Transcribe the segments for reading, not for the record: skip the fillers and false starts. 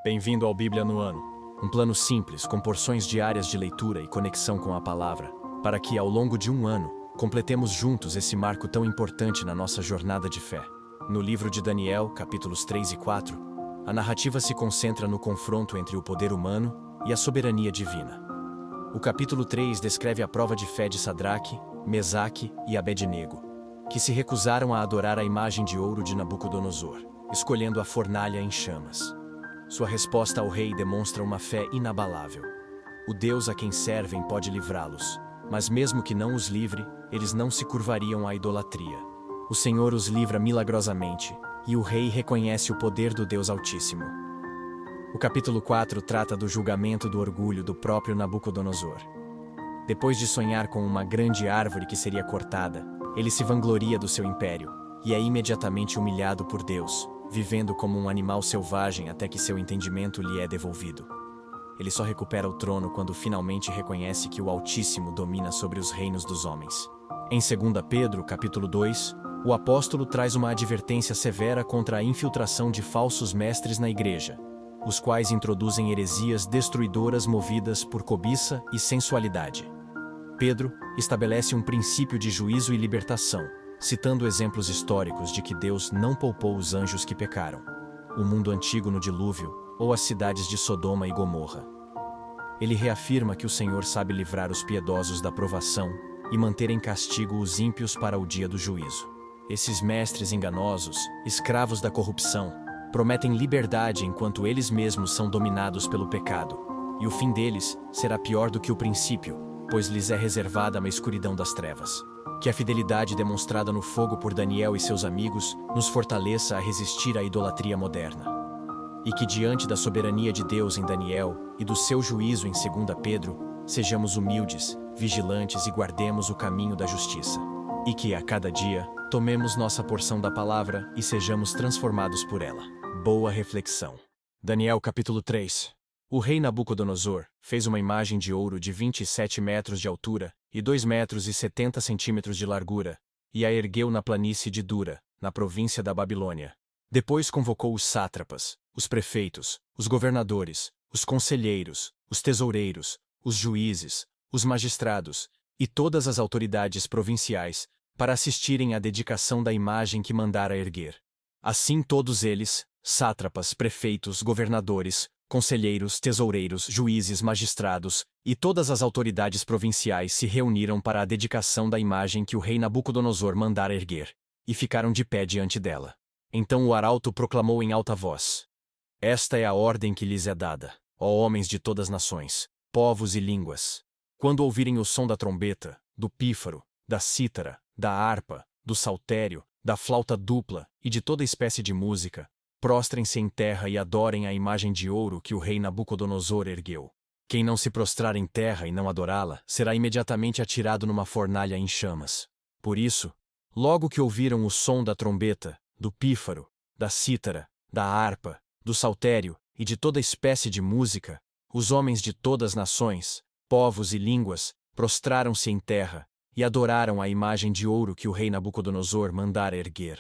Bem-vindo ao Bíblia no Ano, um plano simples com porções diárias de leitura e conexão com a palavra, para que, ao longo de um ano, completemos juntos esse marco tão importante na nossa jornada de fé. No livro de Daniel, capítulos 3 e 4, a narrativa se concentra no confronto entre o poder humano e a soberania divina. O capítulo 3 descreve a prova de fé de Sadraque, Mesaque e Abednego, que se recusaram a adorar a imagem de ouro de Nabucodonosor, escolhendo a fornalha em chamas. Sua resposta ao rei demonstra uma fé inabalável. O Deus a quem servem pode livrá-los, mas mesmo que não os livre, eles não se curvariam à idolatria. O Senhor os livra milagrosamente, e o rei reconhece o poder do Deus Altíssimo. O capítulo 4 trata do julgamento do orgulho do próprio Nabucodonosor. Depois de sonhar com uma grande árvore que seria cortada, ele se vangloria do seu império, e é imediatamente humilhado por Deus, vivendo como um animal selvagem até que seu entendimento lhe é devolvido. Ele só recupera o trono quando finalmente reconhece que o Altíssimo domina sobre os reinos dos homens. Em 2 Pedro, capítulo 2, o apóstolo traz uma advertência severa contra a infiltração de falsos mestres na igreja, os quais introduzem heresias destruidoras movidas por cobiça e sensualidade. Pedro estabelece um princípio de juízo e libertação, citando exemplos históricos de que Deus não poupou os anjos que pecaram, o mundo antigo no dilúvio ou as cidades de Sodoma e Gomorra. Ele reafirma que o Senhor sabe livrar os piedosos da provação e manter em castigo os ímpios para o dia do juízo. Esses mestres enganosos, escravos da corrupção, prometem liberdade enquanto eles mesmos são dominados pelo pecado, e o fim deles será pior do que o princípio, pois lhes é reservada uma escuridão das trevas. Que a fidelidade demonstrada no fogo por Daniel e seus amigos nos fortaleça a resistir à idolatria moderna. E que diante da soberania de Deus em Daniel e do seu juízo em 2 Pedro, sejamos humildes, vigilantes e guardemos o caminho da justiça. E que, a cada dia, tomemos nossa porção da palavra e sejamos transformados por ela. Boa reflexão. Daniel capítulo 3. O rei Nabucodonosor fez uma imagem de ouro de 27 metros de altura e 2 metros e 70 centímetros de largura, e a ergueu na planície de Dura, na província da Babilônia. Depois convocou os sátrapas, os prefeitos, os governadores, os conselheiros, os tesoureiros, os juízes, os magistrados e todas as autoridades provinciais para assistirem à dedicação da imagem que mandara erguer. Assim todos eles, sátrapas, prefeitos, governadores, conselheiros, tesoureiros, juízes, magistrados e todas as autoridades provinciais se reuniram para a dedicação da imagem que o rei Nabucodonosor mandara erguer, e ficaram de pé diante dela. Então o arauto proclamou em alta voz: Esta é a ordem que lhes é dada, ó homens de todas nações, povos e línguas. Quando ouvirem o som da trombeta, do pífaro, da cítara, da harpa, do saltério, da flauta dupla e de toda espécie de música, prostrem-se em terra e adorem a imagem de ouro que o rei Nabucodonosor ergueu. Quem não se prostrar em terra e não adorá-la, será imediatamente atirado numa fornalha em chamas. Por isso, logo que ouviram o som da trombeta, do pífaro, da cítara, da harpa, do saltério e de toda espécie de música, os homens de todas nações, povos e línguas, prostraram-se em terra e adoraram a imagem de ouro que o rei Nabucodonosor mandara erguer.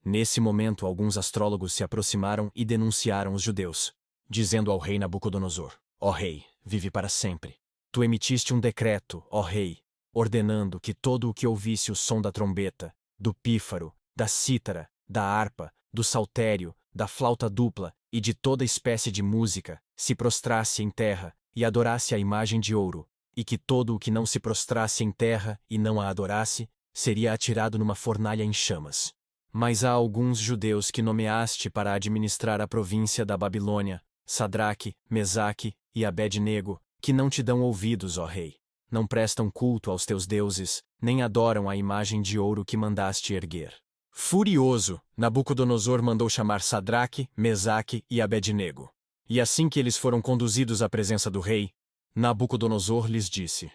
Nesse momento, alguns astrólogos se aproximaram e denunciaram os judeus, dizendo ao rei Nabucodonosor: Ó rei, vive para sempre. Tu emitiste um decreto, ó rei, ordenando que todo o que ouvisse o som da trombeta, do pífaro, da cítara, da harpa, do saltério, da flauta dupla e de toda espécie de música, se prostrasse em terra e adorasse a imagem de ouro, e que todo o que não se prostrasse em terra e não a adorasse, seria atirado numa fornalha em chamas. Mas há alguns judeus que nomeaste para administrar a província da Babilônia, Sadraque, Mesaque e Abednego, que não te dão ouvidos, ó rei. Não prestam culto aos teus deuses, nem adoram a imagem de ouro que mandaste erguer. Furioso, Nabucodonosor mandou chamar Sadraque, Mesaque e Abednego. E assim que eles foram conduzidos à presença do rei, Nabucodonosor lhes disse: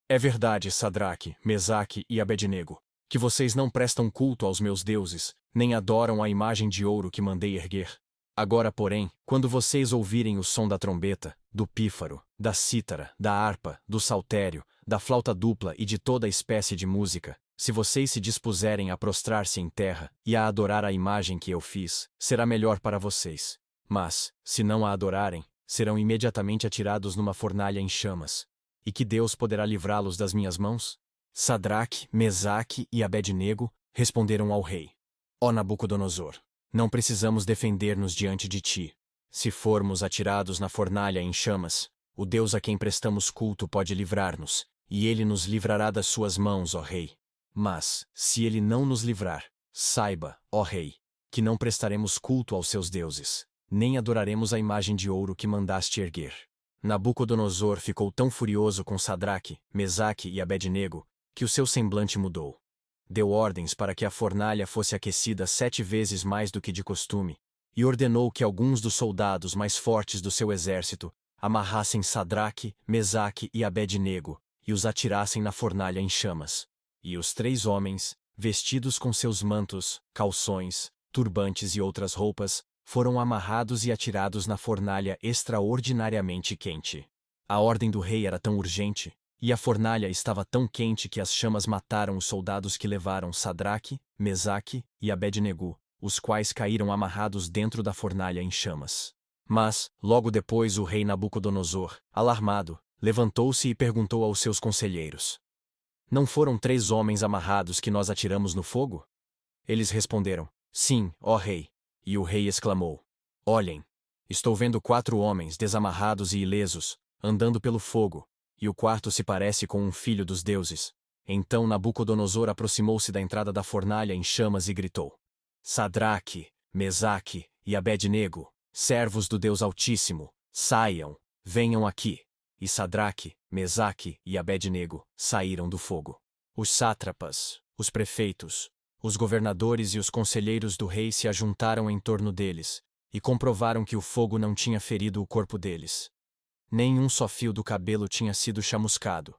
É verdade, Sadraque, Mesaque e Abednego, que vocês não prestam culto aos meus deuses, nem adoram a imagem de ouro que mandei erguer. Agora, porém, quando vocês ouvirem o som da trombeta, do pífaro, da cítara, da harpa, do saltério, da flauta dupla e de toda espécie de música, se vocês se dispuserem a prostrar-se em terra e a adorar a imagem que eu fiz, será melhor para vocês. Mas, se não a adorarem, serão imediatamente atirados numa fornalha em chamas. E que Deus poderá livrá-los das minhas mãos? Sadraque, Mesaque e Abednego responderam ao rei: Ó Nabucodonosor, não precisamos defender-nos diante de ti. Se formos atirados na fornalha em chamas, o Deus a quem prestamos culto pode livrar-nos, e ele nos livrará das suas mãos, ó rei. Mas, se ele não nos livrar, saiba, ó rei, que não prestaremos culto aos seus deuses, nem adoraremos a imagem de ouro que mandaste erguer. Nabucodonosor ficou tão furioso com Sadraque, Mesaque e Abednego, que o seu semblante mudou. Deu ordens para que a fornalha fosse aquecida 7 vezes mais do que de costume, e ordenou que alguns dos soldados mais fortes do seu exército amarrassem Sadraque, Mesaque e Abednego, e os atirassem na fornalha em chamas. E os 3 homens, vestidos com seus mantos, calções, turbantes e outras roupas, foram amarrados e atirados na fornalha extraordinariamente quente. A ordem do rei era tão urgente, e a fornalha estava tão quente que as chamas mataram os soldados que levaram Sadraque, Mesaque e Abednego, os quais caíram amarrados dentro da fornalha em chamas. Mas, logo depois o rei Nabucodonosor, alarmado, levantou-se e perguntou aos seus conselheiros: Não foram 3 homens amarrados que nós atiramos no fogo? Eles responderam: Sim, ó rei. E o rei exclamou: Olhem, estou vendo 4 homens desamarrados e ilesos, andando pelo fogo, e o quarto se parece com um filho dos deuses. Então Nabucodonosor aproximou-se da entrada da fornalha em chamas e gritou: Sadraque, Mesaque e Abednego, servos do Deus Altíssimo, saiam, venham aqui. E Sadraque, Mesaque e Abednego saíram do fogo. Os sátrapas, os prefeitos, os governadores e os conselheiros do rei se ajuntaram em torno deles, e comprovaram que o fogo não tinha ferido o corpo deles. Nem um só fio do cabelo tinha sido chamuscado.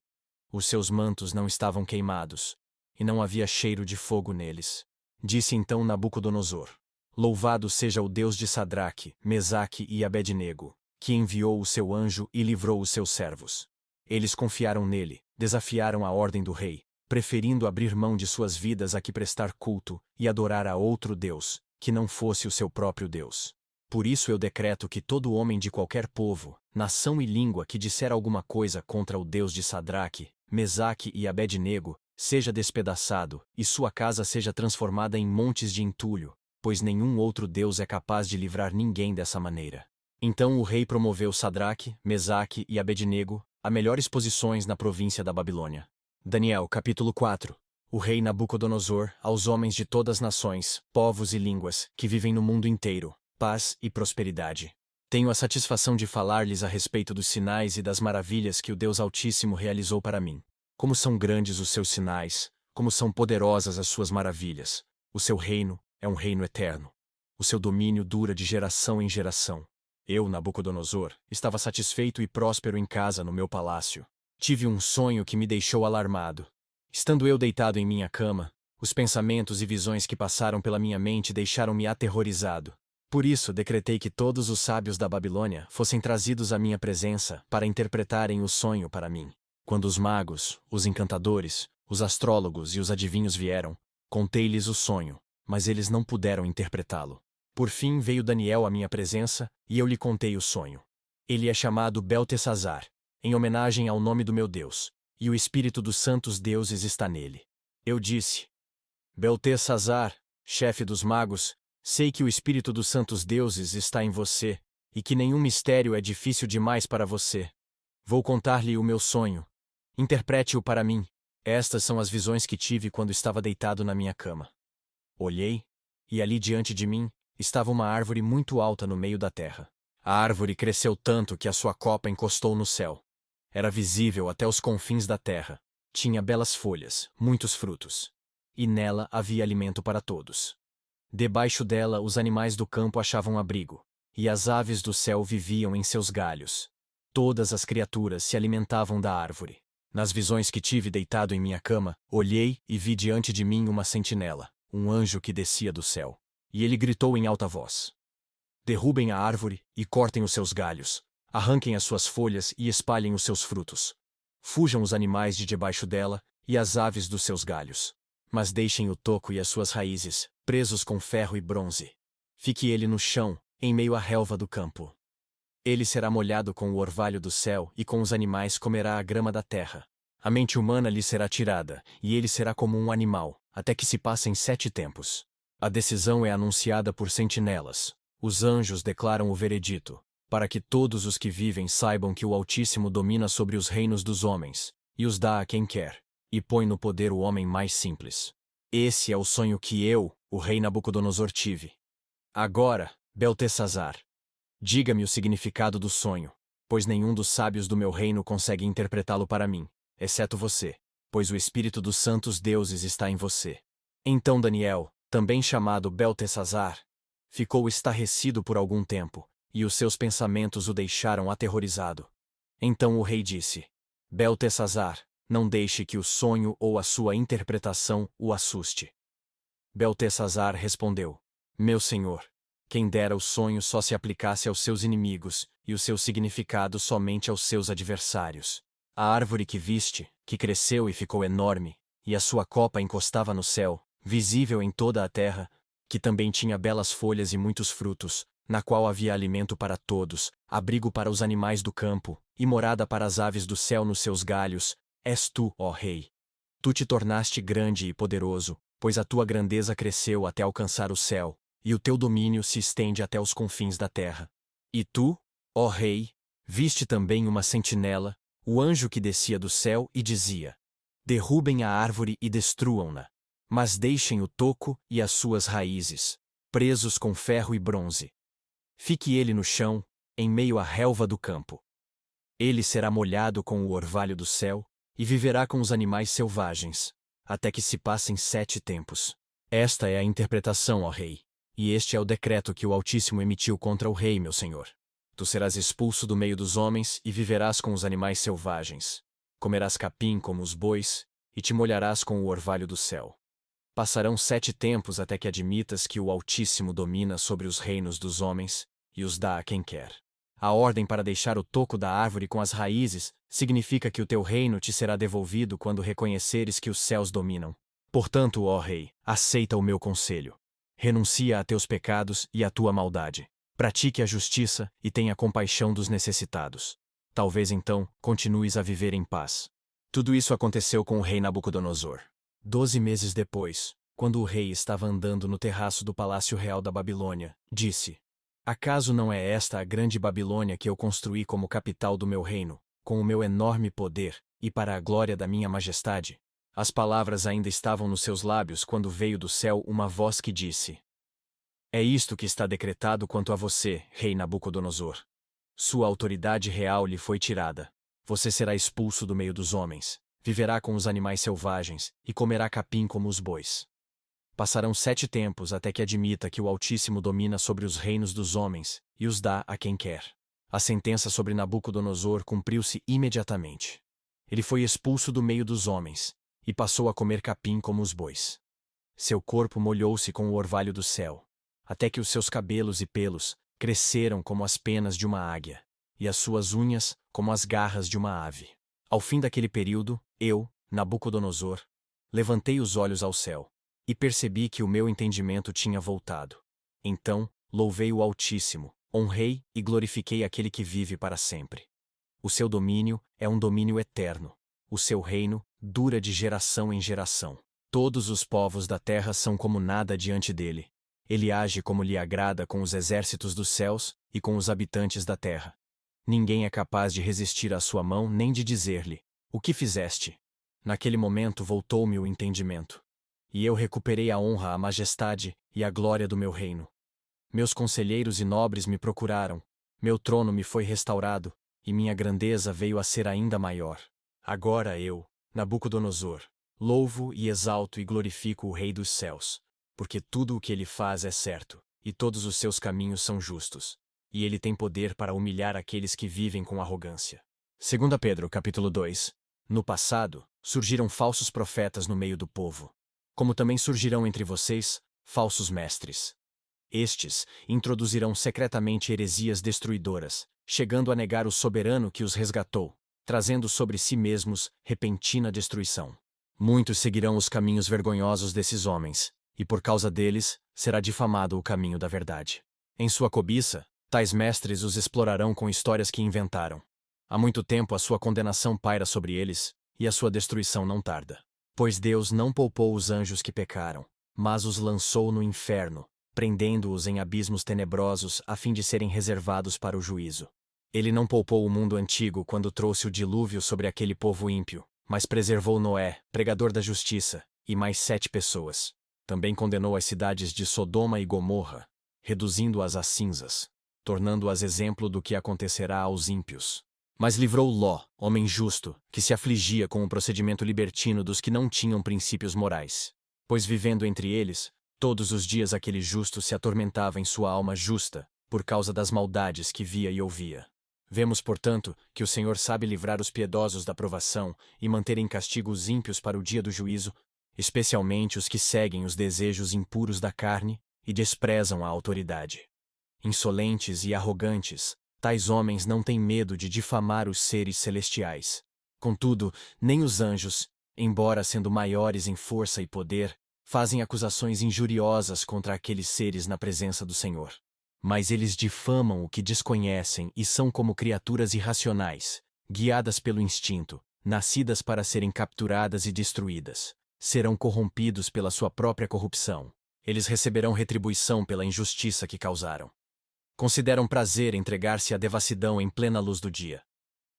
Os seus mantos não estavam queimados, e não havia cheiro de fogo neles. Disse então Nabucodonosor: Louvado seja o Deus de Sadraque, Mesaque e Abednego, que enviou o seu anjo e livrou os seus servos. Eles confiaram nele, desafiaram a ordem do rei, preferindo abrir mão de suas vidas a que prestar culto e adorar a outro Deus, que não fosse o seu próprio Deus. Por isso eu decreto que todo homem de qualquer povo, nação e língua que disser alguma coisa contra o Deus de Sadraque, Mesaque e Abednego, seja despedaçado, e sua casa seja transformada em montes de entulho, pois nenhum outro Deus é capaz de livrar ninguém dessa maneira. Então o rei promoveu Sadraque, Mesaque e Abednego a melhores posições na província da Babilônia. Daniel capítulo 4. O rei Nabucodonosor, aos homens de todas as nações, povos e línguas, que vivem no mundo inteiro, paz e prosperidade. Tenho a satisfação de falar-lhes a respeito dos sinais e das maravilhas que o Deus Altíssimo realizou para mim. Como são grandes os seus sinais, como são poderosas as suas maravilhas. O seu reino é um reino eterno. O seu domínio dura de geração em geração. Eu, Nabucodonosor, estava satisfeito e próspero em casa no meu palácio. Tive um sonho que me deixou alarmado. Estando eu deitado em minha cama, os pensamentos e visões que passaram pela minha mente deixaram-me aterrorizado. Por isso decretei que todos os sábios da Babilônia fossem trazidos à minha presença para interpretarem o sonho para mim. Quando os magos, os encantadores, os astrólogos e os adivinhos vieram, contei-lhes o sonho, mas eles não puderam interpretá-lo. Por fim veio Daniel à minha presença, e eu lhe contei o sonho. Ele é chamado Beltesazar, em homenagem ao nome do meu Deus, e o espírito dos santos deuses está nele. Eu disse: Beltesazar, chefe dos magos, sei que o espírito dos santos deuses está em você, e que nenhum mistério é difícil demais para você. Vou contar-lhe o meu sonho. Interprete-o para mim. Estas são as visões que tive quando estava deitado na minha cama. Olhei, e ali diante de mim estava uma árvore muito alta no meio da terra. A árvore cresceu tanto que a sua copa encostou no céu. Era visível até os confins da terra. Tinha belas folhas, muitos frutos. E nela havia alimento para todos. Debaixo dela os animais do campo achavam abrigo, e as aves do céu viviam em seus galhos. Todas as criaturas se alimentavam da árvore. Nas visões que tive deitado em minha cama, olhei e vi diante de mim uma sentinela, um anjo que descia do céu. E ele gritou em alta voz: Derrubem a árvore e cortem os seus galhos, arranquem as suas folhas e espalhem os seus frutos. Fujam os animais de debaixo dela e as aves dos seus galhos. Mas deixem o toco e as suas raízes, presos com ferro e bronze. Fique ele no chão, em meio à relva do campo. Ele será molhado com o orvalho do céu e com os animais comerá a grama da terra. A mente humana lhe será tirada, e ele será como um animal, até que se passem 7 tempos. A decisão é anunciada por sentinelas. Os anjos declaram o veredito, para que todos os que vivem saibam que o Altíssimo domina sobre os reinos dos homens, e os dá a quem quer, e põe no poder o homem mais simples. Esse é o sonho que eu, o rei Nabucodonosor, tive. Agora, Beltesazar, diga-me o significado do sonho, pois nenhum dos sábios do meu reino consegue interpretá-lo para mim, exceto você, pois o Espírito dos santos deuses está em você. Então Daniel, também chamado Beltesazar, ficou estarrecido por algum tempo, e os seus pensamentos o deixaram aterrorizado. Então o rei disse: Beltesazar, não deixe que o sonho ou a sua interpretação o assuste. Beltesazar respondeu: Meu senhor, quem dera o sonho só se aplicasse aos seus inimigos, e o seu significado somente aos seus adversários. A árvore que viste, que cresceu e ficou enorme, e a sua copa encostava no céu, visível em toda a terra, que também tinha belas folhas e muitos frutos, na qual havia alimento para todos, abrigo para os animais do campo, e morada para as aves do céu nos seus galhos, és tu, ó rei. Tu te tornaste grande e poderoso, pois a tua grandeza cresceu até alcançar o céu, e o teu domínio se estende até os confins da terra. E tu, ó rei, viste também uma sentinela, o anjo que descia do céu e dizia: Derrubem a árvore e destruam-na, mas deixem o toco e as suas raízes, presos com ferro e bronze. Fique ele no chão, em meio à relva do campo. Ele será molhado com o orvalho do céu, e viverá com os animais selvagens, até que se passem 7 tempos. Esta é a interpretação, ó rei, e este é o decreto que o Altíssimo emitiu contra o rei, meu senhor. Tu serás expulso do meio dos homens e viverás com os animais selvagens. Comerás capim como os bois, e te molharás com o orvalho do céu. Passarão 7 tempos até que admitas que o Altíssimo domina sobre os reinos dos homens, e os dá a quem quer. A ordem para deixar o toco da árvore com as raízes significa que o teu reino te será devolvido quando reconheceres que os céus dominam. Portanto, ó rei, aceita o meu conselho. Renuncia a teus pecados e à tua maldade. Pratique a justiça e tenha compaixão dos necessitados. Talvez então continues a viver em paz. Tudo isso aconteceu com o rei Nabucodonosor. 12 meses depois, quando o rei estava andando no terraço do Palácio Real da Babilônia, disse: Acaso não é esta a grande Babilônia que eu construí como capital do meu reino, com o meu enorme poder, e para a glória da minha majestade? As palavras ainda estavam nos seus lábios quando veio do céu uma voz que disse: É isto que está decretado quanto a você, rei Nabucodonosor. Sua autoridade real lhe foi tirada. Você será expulso do meio dos homens, viverá com os animais selvagens, e comerá capim como os bois. Passarão 7 tempos até que admita que o Altíssimo domina sobre os reinos dos homens, e os dá a quem quer. A sentença sobre Nabucodonosor cumpriu-se imediatamente. Ele foi expulso do meio dos homens, e passou a comer capim como os bois. Seu corpo molhou-se com o orvalho do céu, até que os seus cabelos e pelos cresceram como as penas de uma águia, e as suas unhas como as garras de uma ave. Ao fim daquele período, eu, Nabucodonosor, levantei os olhos ao céu, e percebi que o meu entendimento tinha voltado. Então, louvei o Altíssimo, honrei e glorifiquei aquele que vive para sempre. O seu domínio é um domínio eterno. O seu reino dura de geração em geração. Todos os povos da terra são como nada diante dele. Ele age como lhe agrada com os exércitos dos céus e com os habitantes da terra. Ninguém é capaz de resistir à sua mão nem de dizer-lhe: O que fizeste? Naquele momento voltou-me o entendimento. E eu recuperei a honra, a majestade e a glória do meu reino. Meus conselheiros e nobres me procuraram, meu trono me foi restaurado, e minha grandeza veio a ser ainda maior. Agora eu, Nabucodonosor, louvo e exalto e glorifico o Rei dos céus, porque tudo o que ele faz é certo, e todos os seus caminhos são justos, e ele tem poder para humilhar aqueles que vivem com arrogância. 2 Pedro, capítulo 2. No passado, surgiram falsos profetas no meio do povo, como também surgirão entre vocês falsos mestres. Estes introduzirão secretamente heresias destruidoras, chegando a negar o soberano que os resgatou, trazendo sobre si mesmos repentina destruição. Muitos seguirão os caminhos vergonhosos desses homens, e por causa deles será difamado o caminho da verdade. Em sua cobiça, tais mestres os explorarão com histórias que inventaram. Há muito tempo a sua condenação paira sobre eles, e a sua destruição não tarda. Pois Deus não poupou os anjos que pecaram, mas os lançou no inferno, prendendo-os em abismos tenebrosos a fim de serem reservados para o juízo. Ele não poupou o mundo antigo quando trouxe o dilúvio sobre aquele povo ímpio, mas preservou Noé, pregador da justiça, e mais 7 pessoas. Também condenou as cidades de Sodoma e Gomorra, reduzindo-as a cinzas, tornando-as exemplo do que acontecerá aos ímpios. Mas livrou Ló, homem justo, que se afligia com o procedimento libertino dos que não tinham princípios morais. Pois vivendo entre eles, todos os dias aquele justo se atormentava em sua alma justa, por causa das maldades que via e ouvia. Vemos, portanto, que o Senhor sabe livrar os piedosos da provação e manter em castigo os ímpios para o dia do juízo, especialmente os que seguem os desejos impuros da carne e desprezam a autoridade. Insolentes e arrogantes, tais homens não têm medo de difamar os seres celestiais. Contudo, nem os anjos, embora sendo maiores em força e poder, fazem acusações injuriosas contra aqueles seres na presença do Senhor. Mas eles difamam o que desconhecem e são como criaturas irracionais, guiadas pelo instinto, nascidas para serem capturadas e destruídas. Serão corrompidos pela sua própria corrupção. Eles receberão retribuição pela injustiça que causaram. Consideram prazer entregar-se à devassidão em plena luz do dia.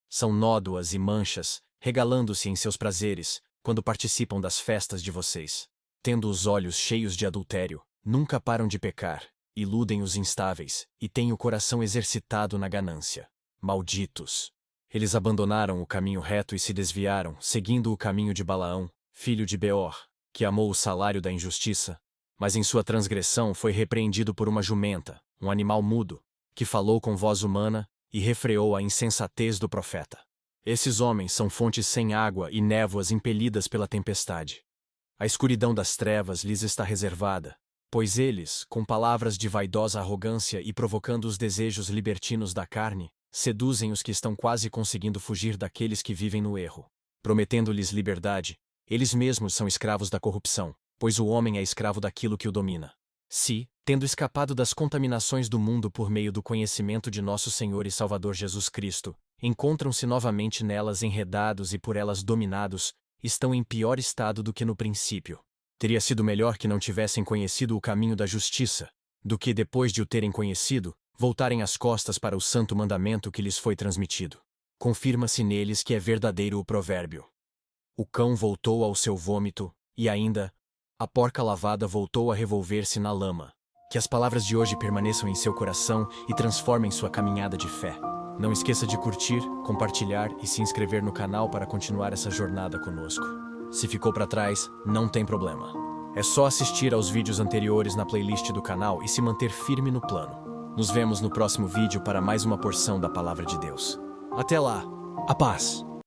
São nódoas e manchas, regalando-se em seus prazeres, quando participam das festas de vocês. Tendo os olhos cheios de adultério, nunca param de pecar, iludem os instáveis, e têm o coração exercitado na ganância. Malditos! Eles abandonaram o caminho reto e se desviaram, seguindo o caminho de Balaão, filho de Beor, que amou o salário da injustiça, mas em sua transgressão foi repreendido por uma jumenta, um animal mudo, que falou com voz humana e refreou a insensatez do profeta. Esses homens são fontes sem água e névoas impelidas pela tempestade. A escuridão das trevas lhes está reservada, pois eles, com palavras de vaidosa arrogância e provocando os desejos libertinos da carne, seduzem os que estão quase conseguindo fugir daqueles que vivem no erro. Prometendo-lhes liberdade, eles mesmos são escravos da corrupção, pois o homem é escravo daquilo que o domina. Se, tendo escapado das contaminações do mundo por meio do conhecimento de nosso Senhor e Salvador Jesus Cristo, encontram-se novamente nelas enredados e por elas dominados, estão em pior estado do que no princípio. Teria sido melhor que não tivessem conhecido o caminho da justiça, do que, depois de o terem conhecido, voltarem as costas para o santo mandamento que lhes foi transmitido. Confirma-se neles que é verdadeiro o provérbio: o cão voltou ao seu vômito, e ainda, a porca lavada voltou a revolver-se na lama. Que as palavras de hoje permaneçam em seu coração e transformem sua caminhada de fé. Não esqueça de curtir, compartilhar e se inscrever no canal para continuar essa jornada conosco. Se ficou para trás, não tem problema. É só assistir aos vídeos anteriores na playlist do canal e se manter firme no plano. Nos vemos no próximo vídeo para mais uma porção da Palavra de Deus. Até lá, a paz!